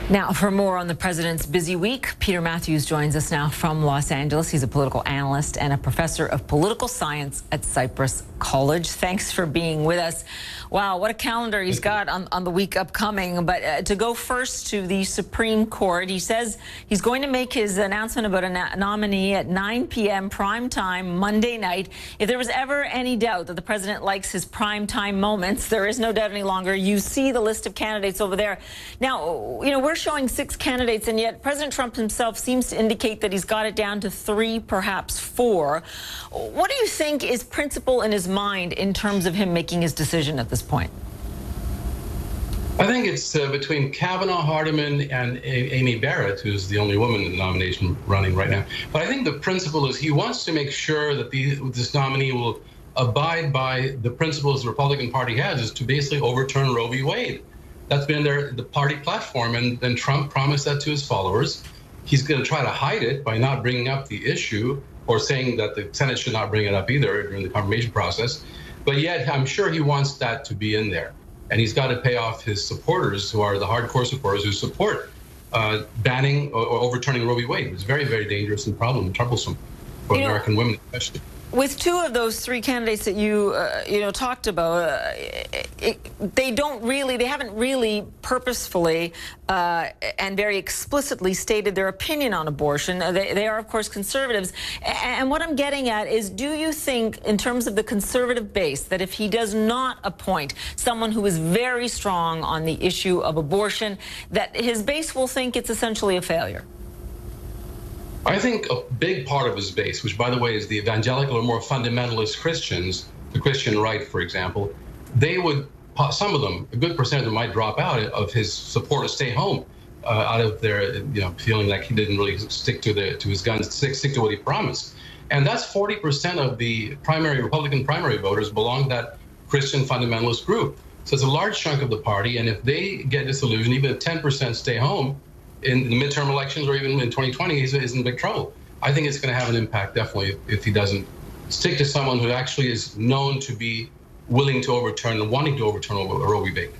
Now, for more on the president's busy week, Peter Mathews joins us now from Los Angeles. He's a political analyst and a professor of political science at Cypress College. Thanks for being with us. Wow, what a calendar he's got on the week upcoming. But to go first to the Supreme Court, he says he's going to make his announcement about a nominee at 9 p.m. prime time Monday night. If there was ever any doubt that the president likes his prime time moments, there is no doubt any longer. You see the list of candidates over there. Now, you know, we're showing 6 candidates, and yet President Trump himself seems to indicate that he's got it down to 3, perhaps 4. What do you think is principle in his mind in terms of him making his decision at this point? I think it's between Kavanaugh, Hardiman, and Amy Barrett, who's the only woman in the nomination running right now. But I think the principle is he wants to make sure that this nominee will abide by the principles the Republican Party has, is to basically overturn Roe v. Wade. That's been the party platform, and then Trump promised that to his followers. He's going to try to hide it by not bringing up the issue or saying that the Senate should not bring it up either during the confirmation process. But yet, I'm sure he wants that to be in there. And he's got to pay off his supporters, who are the hardcore supporters who support banning or overturning Roe v. Wade. It's very, very dangerous and troublesome for American women especially. With 2 of those 3 candidates that you talked about, they haven't really purposefully and very explicitly stated their opinion on abortion. They are, of course, conservatives. And what I'm getting at is, do you think, in terms of the conservative base, that if he does not appoint someone who is very strong on the issue of abortion, that his base will think it's essentially a failure? I think a big part of his base, which, by the way, is the evangelical or more fundamentalist Christians, the Christian right, for example, they would, some of them, a good percent of them might drop out of his support to stay home, out of their, feeling like he didn't really stick to his guns, stick to what he promised. And that's 40% of the Republican primary voters belong to that Christian fundamentalist group. So it's a large chunk of the party, and if they get disillusioned, even if 10% stay home in the midterm elections or even in 2020, he's in big trouble. I think it's going to have an impact, definitely, if he doesn't stick to someone who actually is known to be willing to overturn and wanting to overturn Roe v. Wade.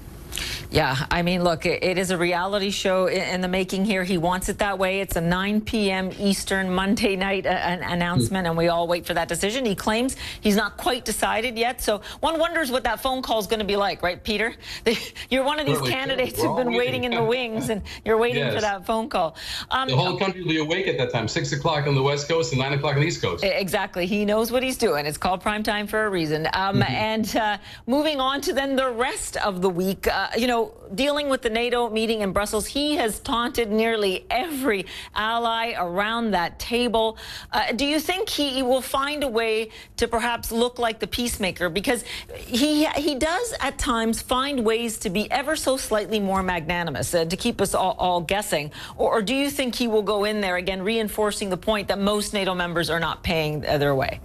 Yeah, I mean, look, it is a reality show in the making here. He wants it that way. It's a 9 p.m. Eastern Monday night announcement, and we all wait for that decision. He claims he's not quite decided yet, so one wonders what that phone call is going to be like, right, Peter? You're one of these candidates who've been waiting in the wings, and you're waiting for that phone call. The whole country will be awake at that time, 6 o'clock on the West Coast and 9 o'clock on the East Coast. Exactly. He knows what he's doing. It's called prime time for a reason. And moving on to then the rest of the week, dealing with the NATO meeting in Brussels, he has taunted nearly every ally around that table. Do you think he will find a way to perhaps look like the peacemaker? Because he does at times find ways to be ever so slightly more magnanimous, to keep us all guessing. Or do you think he will go in there again, reinforcing the point that most NATO members are not paying their way?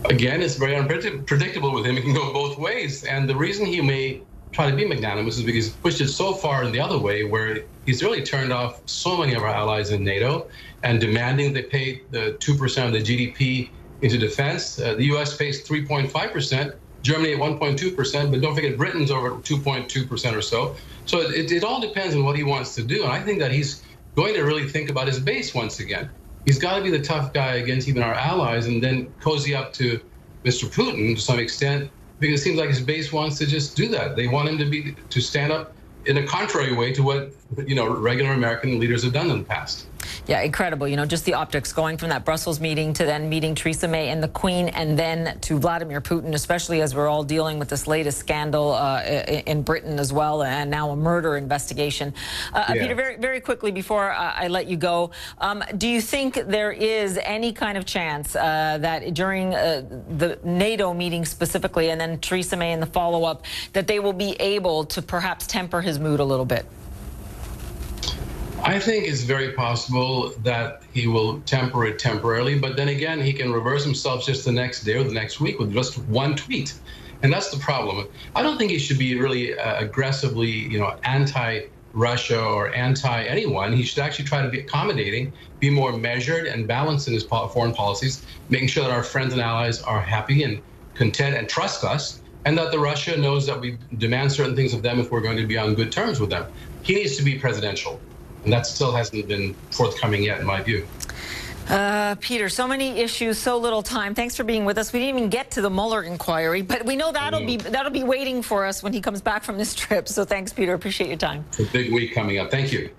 Again, it's very unpredictable with him. It can go both ways. And the reason he may try to be magnanimous is because he's pushed it so far in the other way, where he's really turned off so many of our allies in NATO and demanding they pay the 2% of the GDP into defense. The U.S. pays 3.5%, Germany at 1.2%, but don't forget Britain's over 2.2% or so. So it all depends on what he wants to do. And I think that he's going to really think about his base once again. He's got to be the tough guy against even our allies and then cozy up to Mr. Putin to some extent, because it seems like his base wants to just do that. They want him to stand up in a contrary way to what regular American leaders have done in the past. Yeah, incredible. Just the optics going from that Brussels meeting to then meeting Teresa May and the Queen, and then to Vladimir Putin, especially as we're all dealing with this latest scandal in Britain as well, and now a murder investigation. Peter, very, very quickly before I let you go, do you think there is any kind of chance that during the NATO meeting specifically, and then Teresa May and the follow-up, that they will be able to perhaps temper his mood a little bit? I think it's very possible that he will temper it temporarily, but then again, he can reverse himself just the next day or the next week with just one tweet. And that's the problem. I don't think he should be really aggressively, anti-Russia or anti-anyone. He should actually try to be accommodating, be more measured and balanced in his foreign policies, making sure that our friends and allies are happy and content and trust us, and that the Russia knows that we demand certain things of them if we're going to be on good terms with them. he needs to be presidential. And that still hasn't been forthcoming yet, in my view. Peter, so many issues, so little time. Thanks for being with us. We didn't even get to the Mueller inquiry, but we know that'll be waiting for us when he comes back from this trip. So thanks, Peter. Appreciate your time. It's a big week coming up. Thank you.